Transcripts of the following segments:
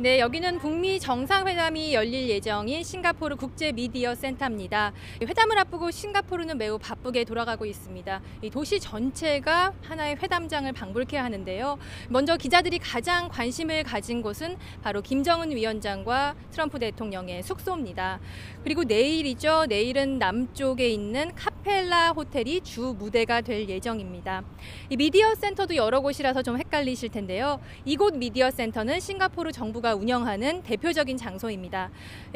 네, 여기는 북미 정상회담이 열릴 예정인 싱가포르 국제 미디어 센터입니다. 회담을 앞두고 싱가포르는 매우 바쁘게 돌아가고 있습니다. 이 도시 전체가 하나의 회담장을 방불케 하는데요. 먼저 기자들이 가장 관심을 가진 곳은 바로 김정은 위원장과 트럼프 대통령의 숙소입니다. 그리고 내일이죠. 내일은 남쪽에 있는 카펠라 호텔이 주 무대가 될 예정입니다. 이 미디어 센터도 여러 곳이라서 좀 헷갈리실 텐데요. 이곳 미디어 센터는 싱가포르 정부가 운영하는 대표적인 장소입니다.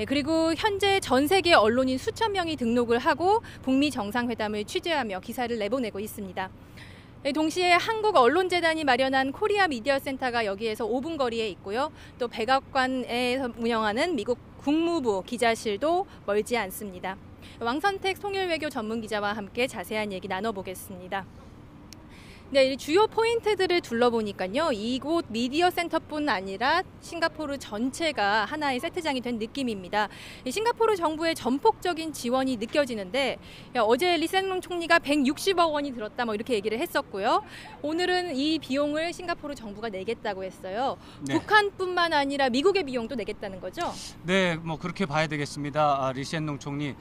그리고 현재 전 세계 언론인 수천 명이 등록을 하고 북미 정상회담을 취재하며 기사를 내보내고 있습니다. 동시에 한국언론재단이 마련한 코리아 미디어 센터가 여기에서 5분 거리에 있고요. 또 백악관에서 운영하는 미국 국무부 기자실도 멀지 않습니다. 왕선택 통일외교 전문기자와 함께 자세한 얘기 나눠보겠습니다. 네, 이 주요 포인트들을 둘러보니까요. 이곳 미디어 센터뿐 아니라 싱가포르 전체가 하나의 세트장이 된 느낌입니다. 싱가포르 정부의 전폭적인 지원이 느껴지는데 어제 리센롱 총리가 160억 원이 들었다 이렇게 얘기를 했었고요. 오늘은 이 비용을 싱가포르 정부가 내겠다고 했어요. 네. 북한뿐만 아니라 미국의 비용도 내겠다는 거죠? 네, 그렇게 봐야 되겠습니다. 리센롱 총리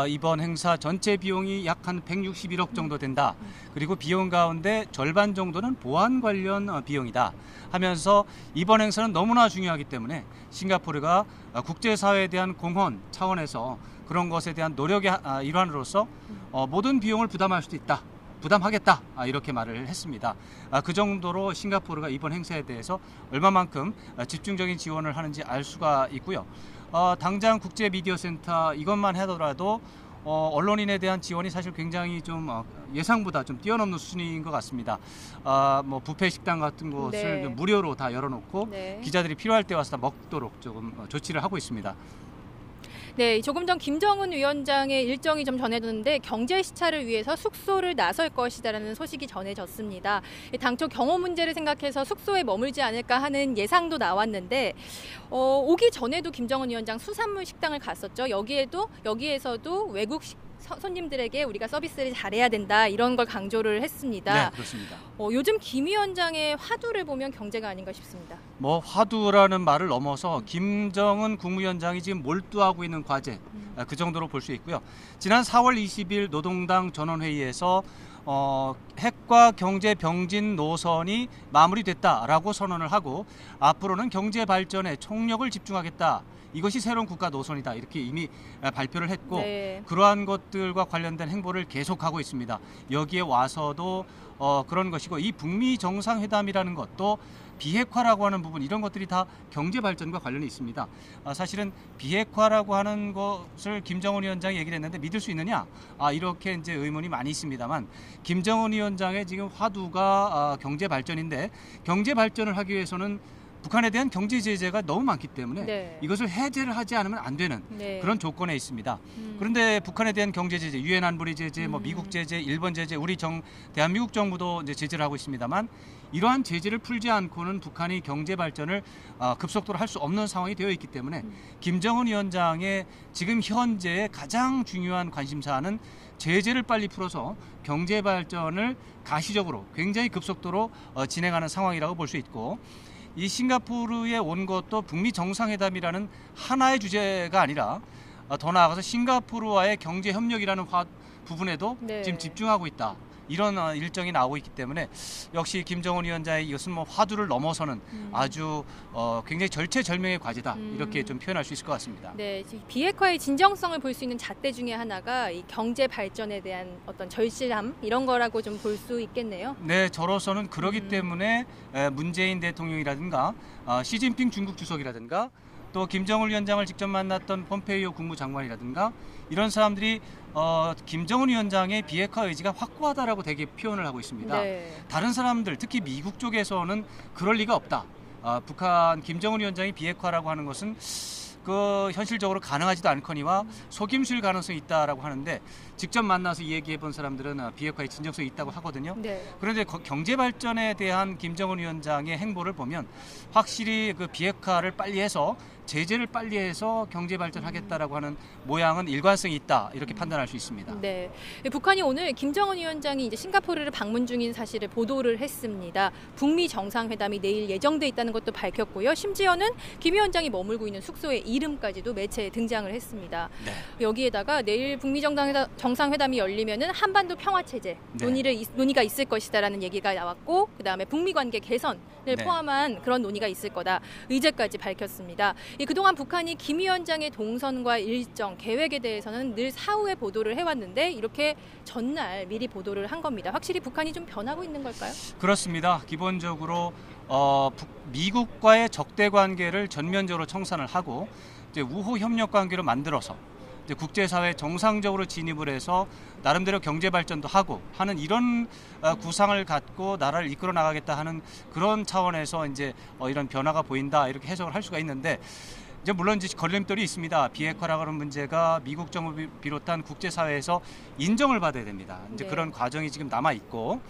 이번 행사 전체 비용이 약 한 161억 정도 된다. 그리고 비용 가운데 절반 정도는 보안 관련 비용이다 하면서 이번 행사는 너무나 중요하기 때문에 싱가포르가 국제사회에 대한 공헌 차원에서 그런 것에 대한 노력의 일환으로서 모든 비용을 부담할 수도 있다. 부담하겠다 이렇게 말을 했습니다. 그 정도로 싱가포르가 이번 행사에 대해서 얼마만큼 집중적인 지원을 하는지 알 수가 있고요. 당장 국제 미디어 센터 이것만 하더라도 언론인에 대한 지원이 사실 굉장히 좀 예상보다 좀 뛰어넘는 수준인 것 같습니다. 뷔페 식당 같은 곳을 네. 무료로 다 열어놓고 네. 기자들이 필요할 때 와서 다 먹도록 조금 조치를 하고 있습니다. 네, 조금 전 김정은 위원장의 일정이 좀 전해졌는데 경제 시차를 위해서 숙소를 나설 것이다라는 소식이 전해졌습니다. 당초 경호 문제를 생각해서 숙소에 머물지 않을까 하는 예상도 나왔는데 오기 전에도 김정은 위원장 수산물 식당을 갔었죠. 여기에서도 외국 손님들에게 우리가 서비스를 잘해야 된다 이런 걸 강조를 했습니다. 네, 그렇습니다. 요즘 김 위원장의 화두를 보면 경제가 아닌가 싶습니다. 화두라는 말을 넘어서 김정은 국무위원장이 지금 몰두하고 있는 과제 그 정도로 볼 수 있고요. 지난 4월 20일 노동당 전원회의에서 핵과 경제 병진 노선이 마무리됐다라고 선언을 하고 앞으로는 경제 발전에 총력을 집중하겠다. 이것이 새로운 국가 노선이다 이렇게 이미 발표를 했고 네. 그러한 것들과 관련된 행보를 계속하고 있습니다. 여기에 와서도 그런 것이고 이 북미 정상회담이라는 것도 비핵화라고 하는 부분 이런 것들이 다 경제 발전과 관련이 있습니다. 사실은 비핵화라고 하는 것을 김정은 위원장이 얘기를 했는데 믿을 수 있느냐? 이렇게 이제 의문이 많이 있습니다만 김정은 위원장의 지금 화두가 경제 발전인데 경제 발전을 하기 위해서는 북한에 대한 경제 제재가 너무 많기 때문에 네. 이것을 해제를 하지 않으면 안 되는 네. 그런 조건에 있습니다. 그런데 북한에 대한 경제 제재, 유엔 안보리 제재, 미국 제재, 일본 제재, 대한민국 정부도 이제 제재를 하고 있습니다만 이러한 제재를 풀지 않고는 북한이 경제 발전을 급속도로 할 수 없는 상황이 되어 있기 때문에 김정은 위원장의 지금 현재의 가장 중요한 관심사는 제재를 빨리 풀어서 경제 발전을 가시적으로 굉장히 급속도로 진행하는 상황이라고 볼 수 있고 이 싱가포르에 온 것도 북미 정상회담이라는 하나의 주제가 아니라 더 나아가서 싱가포르와의 경제 협력이라는 부분에도 네. 지금 집중하고 있다. 이런 일정이 나오고 있기 때문에 역시 김정은 위원장의 이것은 화두를 넘어서는 아주 굉장히 절체절명의 과제다 이렇게 좀 표현할 수 있을 것 같습니다. 네, 비핵화의 진정성을 볼 수 있는 잣대 중에 하나가 이 경제 발전에 대한 어떤 절실함 이런 거라고 좀 볼 수 있겠네요. 네, 저로서는 그러기 때문에 문재인 대통령이라든가 시진핑 중국 주석이라든가 또 김정은 위원장을 직접 만났던 폼페이오 국무장관이라든가 이런 사람들이 김정은 위원장의 비핵화 의지가 확고하다라고 되게 표현을 하고 있습니다. 네. 다른 사람들 특히 미국 쪽에서는 그럴 리가 없다. 북한 김정은 위원장이 비핵화라고 하는 것은 현실적으로 가능하지도 않거니와 속임수일 가능성이 있다라고 하는데 직접 만나서 얘기해 본 사람들은 비핵화의 진정성이 있다고 하거든요. 네. 그런데 경제 발전에 대한 김정은 위원장의 행보를 보면 확실히 그 비핵화를 빨리 해서 제재를 빨리 해서 경제 발전하겠다라고 하는 모양은 일관성이 있다 이렇게 판단할 수 있습니다. 네, 북한이 오늘 김정은 위원장이 이제 싱가포르를 방문 중인 사실을 보도를 했습니다. 북미 정상회담이 내일 예정돼 있다는 것도 밝혔고요. 심지어는 김 위원장이 머물고 있는 숙소의 이름까지도 매체에 등장을 했습니다. 네. 여기에다가 내일 북미 정상회담이 열리면은 한반도 평화 체제 네. 논의가 있을 것이다라는 얘기가 나왔고, 그다음에 북미 관계 개선을 네. 포함한 그런 논의가 있을 거다 의제까지 밝혔습니다. 그동안 북한이 김 위원장의 동선과 일정, 계획에 대해서는 늘 사후에 보도를 해왔는데 이렇게 전날 미리 보도를 한 겁니다. 확실히 북한이 좀 변하고 있는 걸까요? 그렇습니다. 기본적으로 미국과의 적대 관계를 전면적으로 청산을 하고 이제 우호 협력 관계로 만들어서 이제 국제사회에 정상적으로 진입을 해서 나름대로 경제 발전도 하고 하는 이런 구상을 갖고 나라를 이끌어 나가겠다 하는 그런 차원에서 이제 이런 변화가 보인다 이렇게 해석을 할 수가 있는데, 이제 물론 이제 걸림돌이 있습니다. 비핵화라고 하는 문제가 미국 정부 비롯한 국제사회에서 인정을 받아야 됩니다. 이제 네. 그런 과정이 지금 남아 있고,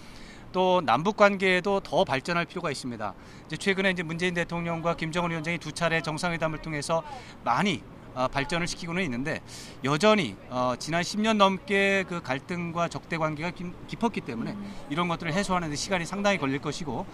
또 남북 관계에도 더 발전할 필요가 있습니다. 이제 최근에 이제 문재인 대통령과 김정은 위원장이 2차례 정상회담을 통해서 많이 발전을 시키고는 있는데, 여전히 지난 10년 넘게 그 갈등과 적대 관계가 깊었기 때문에 이런 것들을 해소하는 데 시간이 상당히 걸릴 것이고,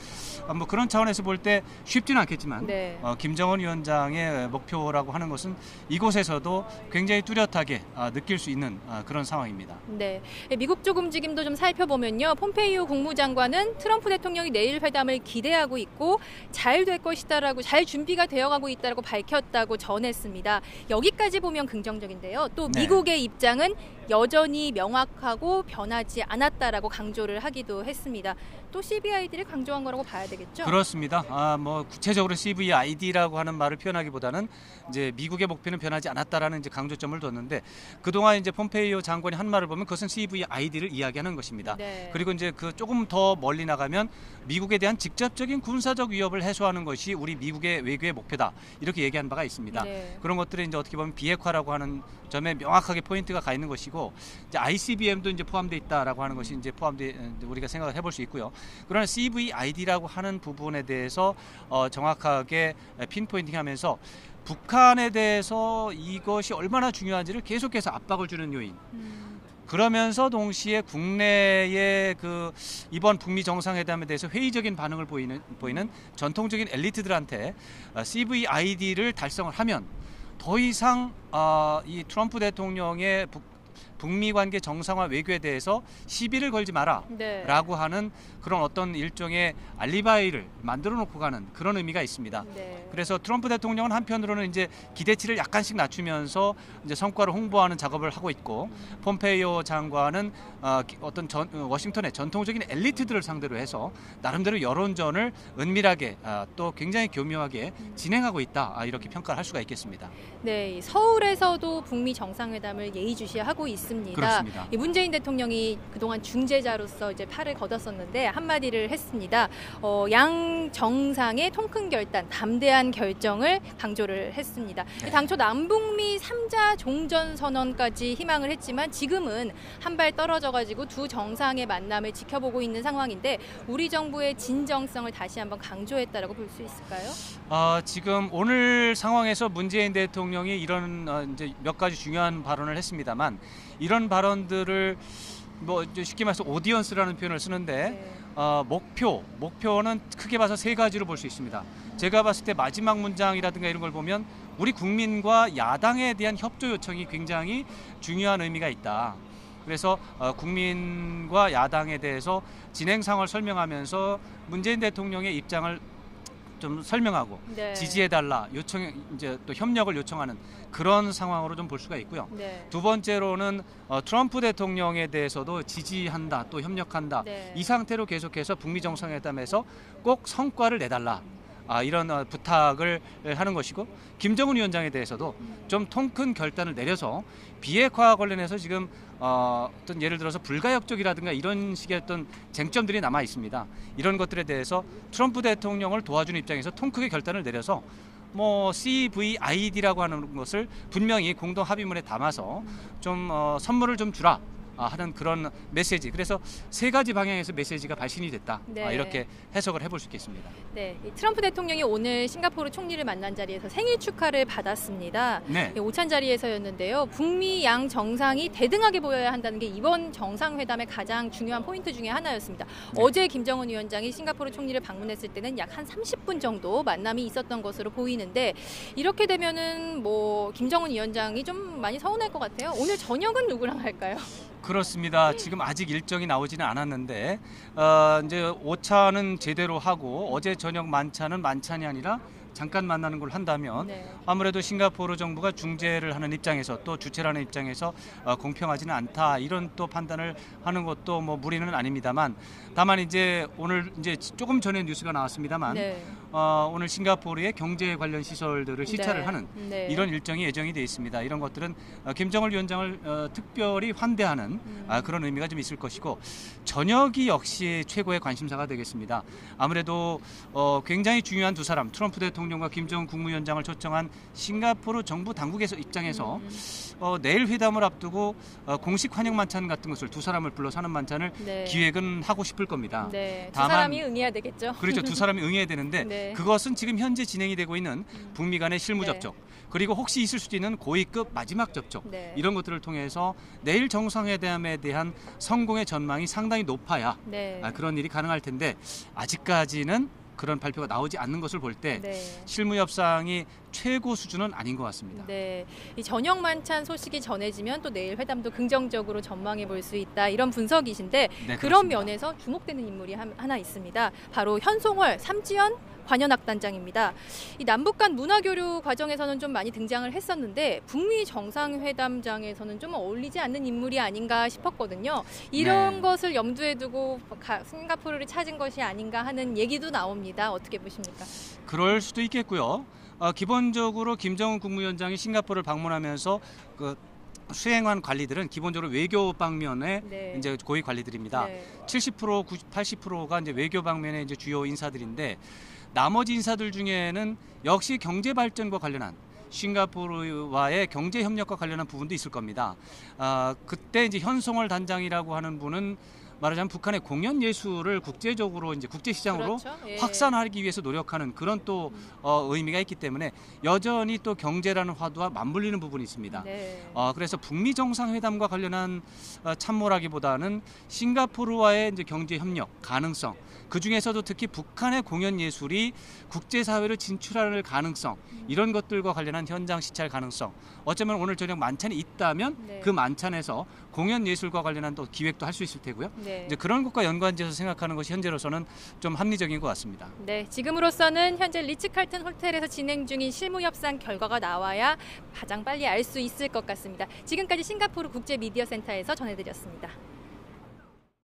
뭐 그런 차원에서 볼 때 쉽지는 않겠지만 네. 김정은 위원장의 목표라고 하는 것은 이곳에서도 굉장히 뚜렷하게 느낄 수 있는 그런 상황입니다. 네, 미국 쪽 움직임도 좀 살펴보면요. 폼페이오 국무장관은 트럼프 대통령이 내일 회담을 기대하고 있고 잘 될 것이다라고, 잘 준비가 되어가고 있다고 밝혔다고 전했습니다. 여기까지 보면 긍정적인데요. 또 네. 미국의 입장은 여전히 명확하고 변하지 않았다라고 강조를 하기도 했습니다. 또 CVID를 강조한 거라고 봐야 되겠죠? 그렇습니다. 뭐 구체적으로 CVID라고 하는 말을 표현하기보다는 이제 미국의 목표는 변하지 않았다라는 이제 강조점을 뒀는데, 그동안 이제 폼페이오 장관이 한 말을 보면 그것은 CVID를 이야기하는 것입니다. 네. 그리고 이제 그 조금 더 멀리 나가면 미국에 대한 직접적인 군사적 위협을 해소하는 것이 우리 미국의 외교의 목표다 이렇게 얘기한 바가 있습니다. 네. 그런 것들이 이제 어떻게 보면 비핵화라고 하는 점에 명확하게 포인트가 가 있는 것이고, 이제 ICBM도 이제 포함되어 있다라고 하는 것이 이제 우리가 생각을 해볼 수 있고요. 그러나 CVID라고 하는 부분에 대해서 정확하게 핀포인팅하면서 북한에 대해서 이것이 얼마나 중요한지를 계속해서 압박을 주는 요인. 그러면서 동시에 국내의 그 이번 북미 정상회담에 대해서 회의적인 반응을 보이는 전통적인 엘리트들한테 CVID를 달성을 하면 더 이상 이 트럼프 대통령의 북미 관계 정상화 외교에 대해서 시비를 걸지 마라 네. 라고 하는 그런 어떤 일종의 알리바이를 만들어 놓고 가는 그런 의미가 있습니다. 네. 그래서 트럼프 대통령은 한편으로는 이제 기대치를 약간씩 낮추면서 이제 성과를 홍보하는 작업을 하고 있고, 폼페이오 장관은 어떤 워싱턴의 전통적인 엘리트들을 상대로 해서 나름대로 여론전을 은밀하게 또 굉장히 교묘하게 진행하고 있다 이렇게 평가를 할 수가 있겠습니다. 네, 서울에서도 북미 정상회담을 예의주시하고 있습니다. 그렇습니다. 이 문재인 대통령이 그동안 중재자로서 이제 팔을 걷었었는데 한마디를 했습니다. 양 정상의 통큰 결단, 담대한 결정을 강조를 했습니다. 네. 당초 남북미 3자 종전 선언까지 희망을 했지만 지금은 한 발 떨어져가지고 두 정상의 만남을 지켜보고 있는 상황인데, 우리 정부의 진정성을 다시 한번 강조했다라고 볼 수 있을까요? 지금 오늘 상황에서 문재인 대통령이 이런 이제 몇 가지 중요한 발언을 했습니다만, 이런 발언들을 뭐 쉽게 말해서 오디언스라는 표현을 쓰는데, 네. 목표는 크게 봐서 세 가지로 볼 수 있습니다. 제가 봤을 때 마지막 문장이라든가 이런 걸 보면 우리 국민과 야당에 대한 협조 요청이 굉장히 중요한 의미가 있다. 그래서 국민과 야당에 대해서 진행 상황을 설명하면서 문재인 대통령의 입장을 좀 설명하고 네. 지지해달라 이제 또 협력을 요청하는 그런 상황으로 좀 볼 수가 있고요. 네. 두 번째로는 트럼프 대통령에 대해서도 지지한다 또 협력한다 네. 이 상태로 계속해서 북미 정상회담에서 꼭 성과를 내달라 이런 부탁을 하는 것이고, 김정은 위원장에 대해서도 좀 통큰 결단을 내려서 비핵화 관련해서 지금 어떤 예를 들어서 불가역적이라든가 이런 식의 어떤 쟁점들이 남아 있습니다. 이런 것들에 대해서 트럼프 대통령을 도와주는 입장에서 통크게 결단을 내려서 뭐 CVID라고 하는 것을 분명히 공동 합의문에 담아서 좀 선물을 좀 주라 하는 그런 메시지. 그래서 세 가지 방향에서 메시지가 발신이 됐다. 네. 이렇게 해석을 해볼 수 있겠습니다. 네, 이 트럼프 대통령이 오늘 싱가포르 총리를 만난 자리에서 생일 축하를 받았습니다. 네. 오찬 자리에서였는데요. 북미 양 정상이 대등하게 보여야 한다는 게 이번 정상회담의 가장 중요한 포인트 중에 하나였습니다. 네. 어제 김정은 위원장이 싱가포르 총리를 방문했을 때는 약 한 30분 정도 만남이 있었던 것으로 보이는데 이렇게 되면은 뭐 김정은 위원장이 좀 많이 서운할 것 같아요. 오늘 저녁은 누구랑 할까요? 그렇습니다. 지금 아직 일정이 나오지는 않았는데 이제 오차는 제대로 하고 어제 저녁 만찬은 만찬이 아니라 잠깐 만나는 걸 한다면 네. 아무래도 싱가포르 정부가 중재를 하는 입장에서 또 주체라는 입장에서 공평하지는 않다 이런 또 판단을 하는 것도 뭐 무리는 아닙니다만 다만 이제 오늘 이제 조금 전에 뉴스가 나왔습니다만 네. 오늘 싱가포르의 경제 관련 시설들을 시찰을 네. 하는 네. 이런 일정이 예정이 되어 있습니다. 이런 것들은 김정은 위원장을 특별히 환대하는 그런 의미가 좀 있을 것이고 저녁이 역시 최고의 관심사가 되겠습니다. 아무래도 굉장히 중요한 두 사람 트럼프 대통령과 김정은 국무위원장을 초청한 싱가포르 정부 당국에서 입장에서 내일 회담을 앞두고 공식 환영 만찬 같은 것을 두 사람을 불러서 하는 만찬을 네. 기획은 하고 싶을 겁니다. 네. 두 다만 사람이 응해야 되겠죠. 그렇죠. 두 사람이 응해야 되는데 네. 그것은 지금 현재 진행이 되고 있는 북미 간의 실무 네. 접촉 그리고 혹시 있을 수도 있는 고위급 마지막 접촉 네. 이런 것들을 통해서 내일 정상회담에 대한 성공의 전망이 상당히 높아야 네. 그런 일이 가능할 텐데 아직까지는 그런 발표가 나오지 않는 것을 볼 때 네. 실무 협상이 최고 수준은 아닌 것 같습니다. 네, 이 저녁 만찬 소식이 전해지면 또 내일 회담도 긍정적으로 전망해 볼 수 있다 이런 분석이신데 네, 그런 그렇습니다. 면에서 주목되는 인물이 하나 있습니다. 바로 현송월 삼지연 관현악단장입니다. 이 남북 간 문화교류 과정에서는 좀 많이 등장을 했었는데 북미 정상회담장에서는 좀 어울리지 않는 인물이 아닌가 싶었거든요. 이런 네. 것을 염두에 두고 싱가포르를 찾은 것이 아닌가 하는 얘기도 나옵니다. 어떻게 보십니까? 그럴 수도 있겠고요. 기본적으로 김정은 국무위원장이 싱가포르를 방문하면서 수행한 관리들은 기본적으로 외교 방면의 네. 이제 고위 관리들입니다. 네. 70%, 80%가 이제 외교 방면의 이제 주요 인사들인데 나머지 인사들 중에는 역시 경제 발전과 관련한 싱가포르와의 경제 협력과 관련한 부분도 있을 겁니다. 그때 이제 현송월 단장이라고 하는 분은 말하자면 북한의 공연 예술을 국제적으로 이제 국제 시장으로 그렇죠. 예. 확산하기 위해서 노력하는 그런 또 의미가 있기 때문에 여전히 또 경제라는 화두와 맞물리는 부분이 있습니다. 네. 그래서 북미 정상회담과 관련한 참모라기보다는 싱가포르와의 이제 경제 협력 가능성, 그 중에서도 특히 북한의 공연 예술이 국제사회로 진출할 가능성 이런 것들과 관련한 현장 시찰 가능성. 어쩌면 오늘 저녁 만찬이 있다면 네. 그 만찬에서 공연 예술과 관련한 또 기획도 할 수 있을 테고요. 네. 이제 그런 것과 연관지어서 생각하는 것이 현재로서는 좀 합리적인 것 같습니다. 네, 지금으로서는 현재 리츠칼튼 호텔에서 진행 중인 실무 협상 결과가 나와야 가장 빨리 알 수 있을 것 같습니다. 지금까지 싱가포르 국제 미디어 센터에서 전해드렸습니다.